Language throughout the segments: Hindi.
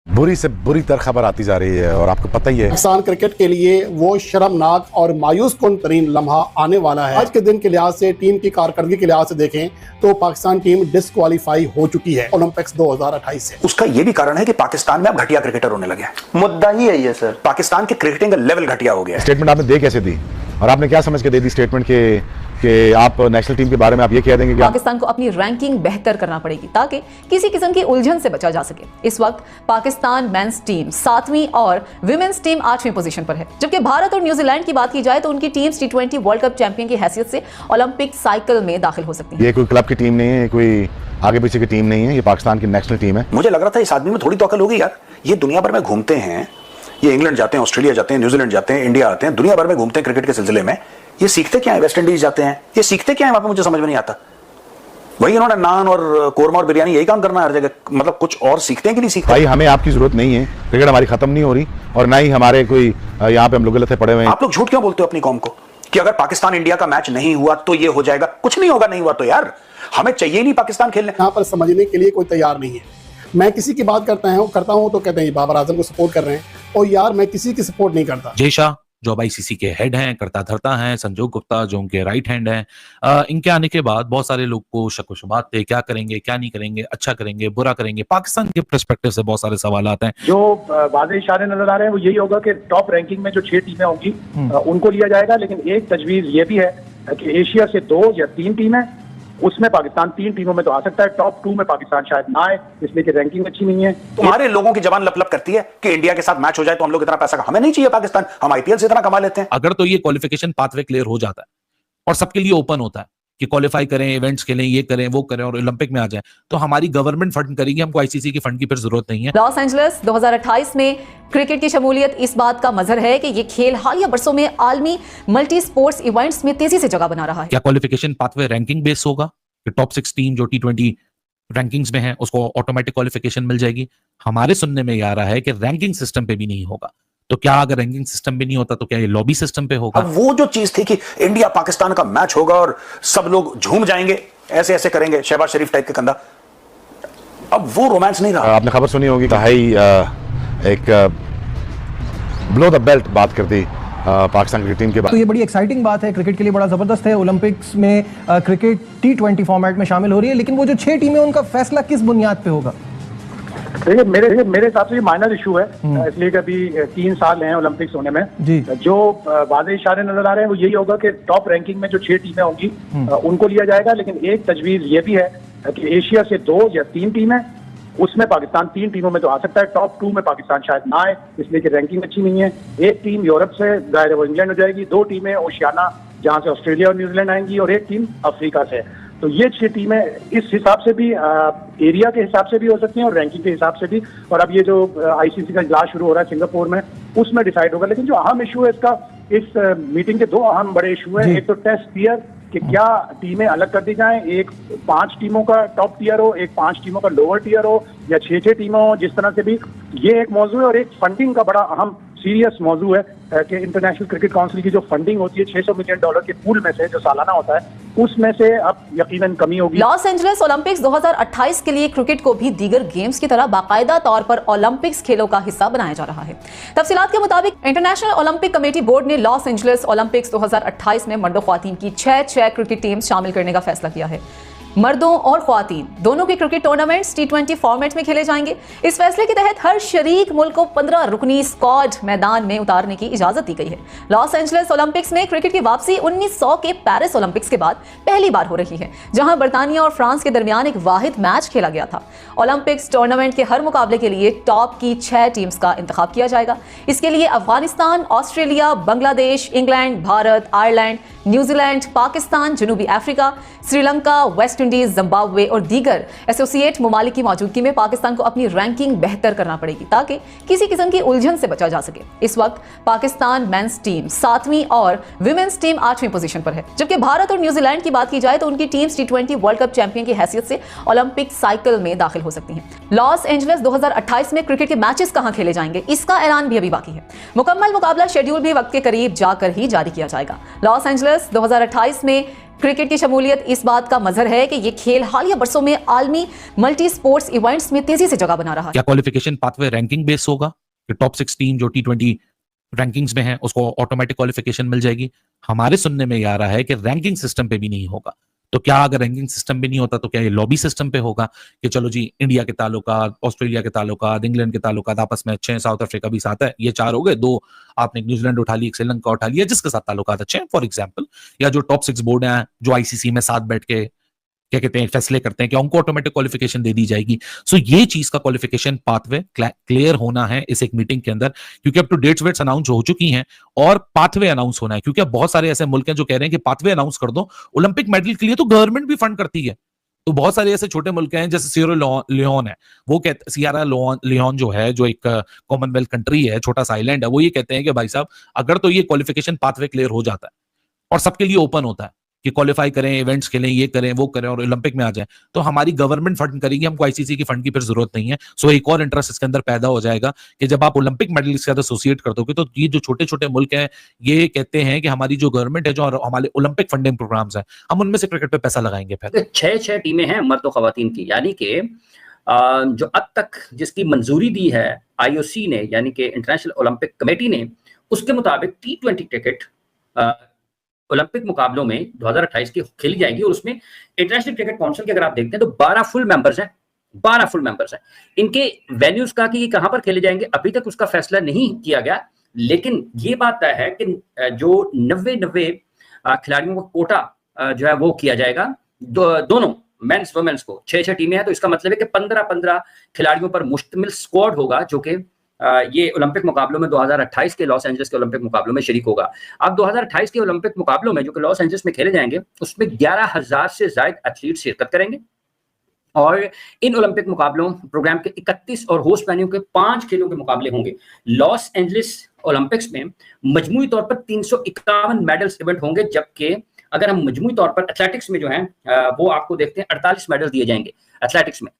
बुरी से बुरी तर खबर आती जा रही है और आपको पता ही है पाकिस्तान क्रिकेट के लिए वो शर्मनाक और मायूस कुन तरीन लम्हा आने वाला है। आज के दिन के लिहाज से, टीम की कारकर्दगी के लिहाज से देखें तो पाकिस्तान टीम डिस्क्वालीफाई हो चुकी है ओलंपिक्स 2028 से। उसका ये भी कारण है कि पाकिस्तान में अब घटिया क्रिकेटर होने लगे हैं। मुद्दा ही है ये सर, पाकिस्तान के क्रिकेटिंग का लेवल घटिया हो गया है। स्टेटमेंट आपने दे कैसे दी और आपने क्या समझ के दे दी स्टेटमेंट कि आप नेशनल टीम के बारे में आप ये कह देंगे कि पाकिस्तान को अपनी रैंकिंग बेहतर करना पड़ेगी ताकि किसी किस्म की उलझन से बचा जा सके। इस वक्त पाकिस्तान मेंस टीम 7वीं और विमेंस टीम 8वीं पोजीशन पर है, जबकि भारत और न्यूजीलैंड की बात की जाए तो उनकी teams T20 world cup champion की हैसियत से ओलंपिक साइकिल में दाखिल हो सकती है। ये कोई क्लब की टीम नहीं है, कोई आगे पीछे की टीम नहीं है, ये पाकिस्तान की नेशनल टीम है। मुझे लग रहा था इस आदमी में थोड़ी तो अकल होगी यार। ये दुनिया भर में घूमते हैं, ये इंग्लैंड जाते हैं, ऑस्ट्रेलिया जाते हैं, न्यूजीलैंड जाते हैं, इंडिया आते हैं, दुनिया भर में घूमते हैं क्रिकेट के सिलसिले में। ये सीखते क्या है? वेस्ट इंडीज जाते हैं, ये सीखते क्या है वहां पे? मुझे समझ में नहीं आता। वही इन्होंने नान और कोरमा और बिरयानी यही काम करना है हर जगह। मतलब कुछ और सीखते हैं कि नहीं सीखते? भाई हमें आपकी जरूरत नहीं है, क्रिकेट हमारी खत्म नहीं हो रही और ना ही हमारे कोई यहाँ पे हम लोग गलत पड़े हुए हैं। आप लोग झूठ क्यों बोलते हो अपनी कौम को कि अगर पाकिस्तान इंडिया का मैच नहीं हुआ तो ये हो जाएगा? कुछ नहीं होगा, नहीं हुआ तो यार हमें चाहिए नहीं पाकिस्तान खेलने। यहाँ पर समझने के लिए कोई तैयार नहीं है। मैं किसी की बात करता हूँ तो कहते हैं बाबर आजम को सपोर्ट कर रहे हैं, और यार मैं किसी की सपोर्ट नहीं करता। जय शाह जो अब ICC के हेड हैं, करता धरता हैं, संजोग गुप्ता जो उनके राइट हैंड हैं, इनके आने के बाद बहुत सारे लोग को शक व शुबात थे, क्या करेंगे क्या नहीं करेंगे, अच्छा करेंगे बुरा करेंगे। पाकिस्तान के पर्सपेक्टिव से बहुत सारे सवाल आते हैं। जो वाज़ेह इशारे नजर आ रहे हैं वो यही होगा कि टॉप रैंकिंग में जो 6 टीमें होंगी उनको लिया जाएगा, लेकिन एक तजवीज ये भी है कि एशिया से 2 या 3 टीमें, उसमें पाकिस्तान 3 टीमों में तो आ सकता है। टॉप 2 में पाकिस्तान शायद ना आए, इसलिए कि रैंकिंग अच्छी नहीं है। तुम्हारे लोगों की जबान लप लप करती है कि इंडिया के साथ मैच हो जाए तो हम लोग इतना पैसा, हमें नहीं चाहिए पाकिस्तान, हम IPL से इतना कमा लेते हैं। अगर तो ये क्वालिफिकेशन पाथवे क्लियर हो जाता है और सबके लिए ओपन होता है कि क्वालिफाई करें, इवेंट्स खेलें, ये करें वो करें और ओलंपिक में आ जाए, तो हमारी गवर्नमेंट फंड करेगी, हमको ICC की फंड की फिर जरूरत नहीं है। लॉस एंजलिस 2028 में क्रिकेट की शमूलियत इस बात का मजहर है कि ये खेल हालिया बरसों में आलमी मल्टी स्पोर्ट्स इवेंट्स में तेजी से जगह बना रहा है। क्या क्वालिफिकेशन पाथवे रैंकिंग बेस होगा कि टॉप 6 टीम जो T20 रैंकिंग्स में है उसको ऑटोमेटिक क्वालिफिकेशन मिल जाएगी? हमारे सुनने में आ रहा है कि रैंकिंग सिस्टम पे भी नहीं होगा। तो क्या अगर रैंकिंग सिस्टम पे नहीं होता तो क्या ये लॉबी सिस्टम पे होगा? अब वो जो चीज थी कि इंडिया पाकिस्तान का मैच होगा और सब लोग झूम जाएंगे, ऐसे ऐसे करेंगे, शहबाज शरीफ टाइप के कंधा, अब वो रोमांस नहीं रहा। आपने खबर सुनी होगी एक ब्लो द बेल्ट बात कर दी पाकिस्तान क्रिकेट टीम के बाद। तो ये बड़ी एक्साइटिंग बात है, क्रिकेट के लिए बड़ा जबरदस्त है। ओलंपिक्स में क्रिकेट T20 फॉर्मेट में शामिल हो रही है, लेकिन वो जो 6 टीमें उनका फैसला किस बुनियाद पे होगा? देखिए मेरे हिसाब से ये माइनर इशू है, इसलिए कि अभी 3 साल हैं ओलंपिक्स होने में जी। जो वाज़ेह इशारे नजर आ रहे हैं वो यही होगा कि टॉप रैंकिंग में जो 6 टीमें होंगी उनको लिया जाएगा, लेकिन एक तजवीज ये भी है कि एशिया से 2 या 3 टीमें, उसमें पाकिस्तान 3 टीमों में तो आ सकता है। टॉप 2 में पाकिस्तान शायद ना आए, इसलिए कि रैंकिंग अच्छी नहीं है। एक टीम यूरोप से जाहिर है वो इंग्लैंड हो जाएगी, 2 टीमें ओशियाना जहां से ऑस्ट्रेलिया और न्यूजीलैंड आएंगी, और एक टीम अफ्रीका से। तो ये 6 टीमें इस हिसाब से भी, एरिया के हिसाब से भी हो सकती हैं और रैंकिंग के हिसाब से भी। और अब ये जो ICC का इजलास शुरू हो रहा है सिंगापुर में, उसमें डिसाइड होगा। लेकिन जो अहम इशू है इसका, इस मीटिंग के 2 अहम बड़े इशू है। एक तो टेस्ट टियर कि क्या टीमें अलग कर दी जाएं, एक 5 टीमों का टॉप टियर हो, एक 5 टीमों का लोअर टियर हो, या 6-6 टीमें हो, जिस तरह से भी। ये एक मौजू है। और एक फंडिंग का बड़ा अहम सीरियस मौजू है कि इंटरनेशनल क्रिकेट काउंसिल की जो फंडिंग होती है $600 मिलियन के पूल में से, जो सालाना होता है, उसमें से अब यकीनन कमी होगी। लॉस एंजलिस ओलंपिक्स 2028 के लिए क्रिकेट को भी दीगर गेम्स की तरह बाकायदा तौर पर ओलंपिक्स खेलों का हिस्सा बनाया जा रहा है। तफसीलात के मुताबिक इंटरनेशनल ओलंपिक कमेटी बोर्ड ने लॉस एंजलिस ओलंपिक्स 2028 में मर्द और ख्वातीन की 6 क्रिकेट टीम्स शामिल करने का फैसला किया है। मर्दों और ख्वातीन दोनों के क्रिकेट टूर्नामेंट्स T20 फॉर्मेट में खेले जाएंगे। इस फैसले के तहत हर शरीक मुल्क को 15 रुकनी स्क्वाड मैदान में उतारने की इजाजत दी गई है। लॉस एंजलिस ओलंपिक्स में क्रिकेट की वापसी 1900 के पेरिस ओलंपिक्स के बाद पहली बार हो रही है, जहां बर्तानिया और फ्रांस के दरमियान एक वाहिद मैच खेला गया था। ओलंपिक्स टूर्नामेंट के हर मुकाबले के लिए टॉप की 6 टीम्स का इंतखाब किया जाएगा। इसके लिए Afghanistan, Australia, Bangladesh, England, Bharat, Ireland, New Zealand, Pakistan, जनूबी Africa, Sri Lanka, West Indies, Zimbabwe और दीगर एसोसिएट ममालिक की मौजूदगी में पाकिस्तान को अपनी रैंकिंग बेहतर करना पड़ेगी ताकि किसी किस्म की उलझन से बचा जा सके। इस वक्त पाकिस्तान मेंस टीम 7वीं और विमेंस टीम 8वीं पोजीशन पर है, जबकि भारत और न्यूजीलैंड की बात की जाए तो उनकी teams T20 world cup champion की हैसियत से ओलंपिक साइकिल में दाखिल हो सकती हैं। लॉस एंजलिस 2028 में क्रिकेट के मैचेस कहां खेले जाएंगे, इसका ऐलान भी अभी बाकी है। मुकम्मल मुकाबला शेड्यूल भी वक्त के करीब जाकर ही जारी किया जाएगा। लॉस एंजलिस 2028 में क्रिकेट की शमूलियत इस बात का मजहर है कि ये खेल हालिया बरसों में आलमी मल्टी स्पोर्ट्स इवेंट्स में तेजी से जगह बना रहा है। क्या क्वालिफिकेशन पाथवे रैंकिंग बेस होगा कि टॉप 6 टीम जो T20 रैंकिंग्स में है उसको ऑटोमेटिक क्वालिफिकेशन मिल जाएगी? हमारे सुनने में ये आ रहा है कि रैंकिंग सिस्टम पे भी नहीं होगा। तो क्या अगर रैंकिंग सिस्टम भी नहीं होता तो क्या ये लॉबी सिस्टम पे होगा कि चलो जी इंडिया के ताल्लुकात, ऑस्ट्रेलिया के ताल्लुकात, इंग्लैंड के ताल्लुकात आपस में अच्छे हैं, साउथ अफ्रीका भी साथ है, ये 4 हो गए, 2 आपने न्यूजीलैंड उठा ली, श्रीलंका उठा लिया, जिसके साथ ताल्लुकात अच्छे हैं फॉर एग्जाम्पल, या जो टॉप 6 बोर्ड हैं जो आईसीसी में साथ बैठ के क्या कहते हैं फैसले करते हैं कि उनको ऑटोमेटिक क्वालिफिकेशन दे दी जाएगी। सो ये चीज का क्वालिफिकेशन पाथवे क्लियर होना है इस एक मीटिंग के अंदर, क्योंकि अब तो डेट्स अनाउंस हो चुकी हैं और पाथवे अनाउंस होना है, क्योंकि अब बहुत सारे ऐसे मुल्क हैं जो कह रहे हैं कि पाथवे अनाउंस कर दो। ओलंपिक मेडल के लिए तो गवर्नमेंट भी फंड करती है, तो बहुत सारे ऐसे छोटे मुल्क हैं जैसे सियरा लियोन है, वो कहते सियरा लियोन जो है, जो एक कॉमनवेल्थ कंट्री है, छोटा सा आइलैंड है, वो ये कहते हैं कि भाई साहब अगर तो ये क्वालिफिकेशन पाथवे क्लियर हो जाता है और सबके लिए ओपन होता है कि क्वालिफाई करें, इवेंट्स खेलें, ये करें वो करें और ओलंपिक में आ जाए, तो हमारी गवर्नमेंट फंड करेगी, हमको आईसीसी की फंड की फिर जरूरत नहीं है। सो एक और इंटरेस्ट इसके अंदर पैदा हो जाएगा कि जब आप ओलंपिक मेडल के साथ एसोसिएट कर दोगे तो ये जो छोटे छोटे मुल्क हैं ये कहते हैं कि हमारी जो गवर्नमेंट है, जो हमारे ओलंपिक फंडिंग प्रोग्राम्स हैं, हम उनमें से क्रिकेट पे पैसा लगाएंगे। फिर 6 टीमें हैं मर्द और खवातीन की, यानी कि जो अब तक जिसकी मंजूरी दी है आईओसी ने, यानी कि इंटरनेशनल ओलंपिक कमेटी ने, उसके मुताबिक T20 क्रिकेट ओलंपिक मुकाबलों में 2028 की खेली जाएगी। और उसमें इंटरनेशनल क्रिकेट काउंसिल के अगर आप देखते हैं तो 12 फुल मेंबर्स हैं, 12 फुल मेंबर्स हैं। इनके वेन्यूज का कि कहां पर खेले जाएंगे अभी तक उसका फैसला नहीं किया गया, लेकिन ये बात तय है कि जो 90 खिलाड़ियों का कोटा जो है वो किया जाएगा, दोनों मेंस वुमेन्स को। 6 टीमें हैं तो इसका मतलब है कि 15 खिलाड़ियों पर मुश्तमिल स्क्वाड होगा जो कि ये ओलंपिक मुकाबलों में 2028 के लॉस एंजलिस के ओलंपिक मुकाबलों में शरीक होगा। अब 2028 के ओलंपिक मुकाबलों में जो कि लॉस एंजलिस में खेले जाएंगे उसमें 11,000 से ज्यादा एथलीट शिरकत करेंगे और इन ओलंपिक मुकाबलों प्रोग्राम के 31 और होस्ट वेन्यू के 5 खेलों के मुकाबले होंगे। लॉस एंजलिस ओलंपिक्स में मजमूई तौर पर 351 मेडल्स इवेंट होंगे, जबकि अगर हम मजमूई तौर पर एथलेटिक्स में जो है वो आपको देखते हैं 48 मेडल दिए जाएंगे एथलेटिक्स में।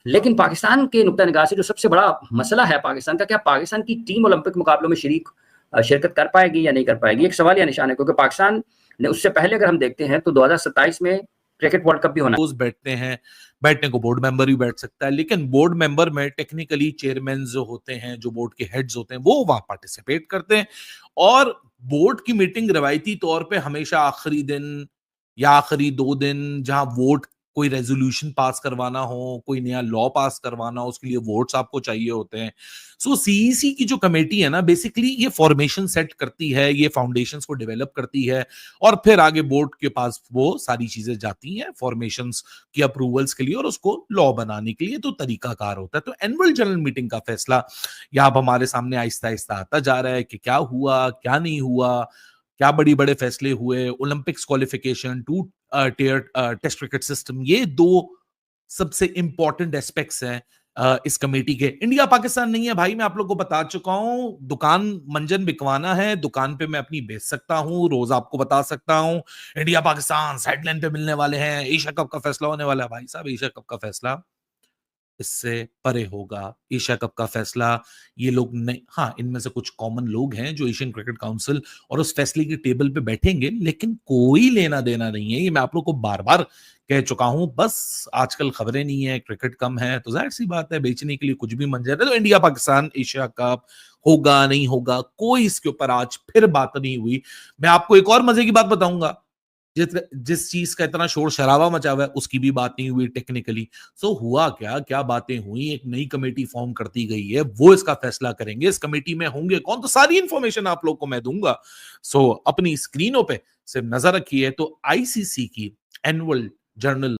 लेकिन पाकिस्तान के नुक्ता निगाह से जो सबसे बड़ा मसला है पाकिस्तान का, क्या पाकिस्तान की टीम ओलंपिक मुकाबलों में शिरकत कर पाएगी या नहीं कर पाएगी, एक सवाल या निशान है। क्योंकि पाकिस्तान ने उससे पहले अगर हम देखते हैं तो 2027 में क्रिकेट वर्ल्ड कप भी होना है। बैठते हैं, बैठने को बोर्ड मेंबर भी बैठ सकता है, लेकिन बोर्ड मेंबर में टेक्निकली चेयरमैन जो होते हैं, जो बोर्ड के हेड्स होते हैं, वो वहां पार्टिसिपेट करते हैं। और बोर्ड की मीटिंग रवायती तौर पे हमेशा आखिरी दिन या आखिरी 2 दिन, जहां वोट कोई रेजोल्यूशन पास करवाना हो, कोई नया लॉ पास करवाना हो, उसके लिए वोट्स आपको चाहिए होते हैं। सो सीईसी की जो कमेटी है ना, बेसिकली ये फॉर्मेशन सेट करती है, ये फाउंडेशंस को डेवलप करती है और फिर आगे बोर्ड के पास वो सारी चीजें जाती हैं फॉर्मेशंस की अप्रूवल्स के लिए और उसको लॉ बनाने के लिए। तो तरीकाकार होता है। तो एनुअल जनरल मीटिंग का फैसला यहाँ अब हमारे सामने आहिस्ता आहिस्ता आता जा रहा है कि क्या हुआ, क्या नहीं हुआ, क्या बड़ी बड़े फैसले हुए, Olympics qualification, 2 tier test cricket system, ये 2 सबसे इंपॉर्टेंट एस्पेक्ट्स हैं इस कमेटी के। इंडिया पाकिस्तान नहीं है भाई, मैं आप लोग को बता चुका हूं। दुकान मंजन बिकवाना है, दुकान पे मैं अपनी बेच सकता हूं, रोज आपको बता सकता हूं। इंडिया पाकिस्तान साइडलाइन पे मिलने वाले हैं, एशिया कप का फैसला होने वाला है। भाई साहब एशिया कप का फैसला इससे परे होगा। एशिया कप का फैसला ये लोग नहीं, हाँ इनमें से कुछ कॉमन लोग हैं जो एशियन क्रिकेट काउंसिल और उस फैसले की टेबल पे बैठेंगे, लेकिन कोई लेना देना नहीं है। ये मैं आप लोग को बार बार कह चुका हूं। बस आजकल खबरें नहीं है, क्रिकेट कम है, तो जाहिर सी बात है बेचने के लिए कुछ भी मन जाता है। तो इंडिया पाकिस्तान एशिया कप होगा नहीं होगा, कोई इसके ऊपर आज फिर बात नहीं हुई। मैं आपको एक और मजे की बात बताऊंगा, जिस चीज का इतना शोर शराबा मचा हुआ है उसकी भी बात नहीं हुई टेक्निकली। सो हुआ क्या बातें हुई, एक नई कमेटी फॉर्म करती गई है, वो इसका फैसला करेंगे। इस कमेटी में होंगे कौन, तो सारी इंफॉर्मेशन आप लोग को मैं दूंगा। सो अपनी स्क्रीनों पे सिर्फ नजर रखिए। तो आईसीसी की एनुअल जर्नल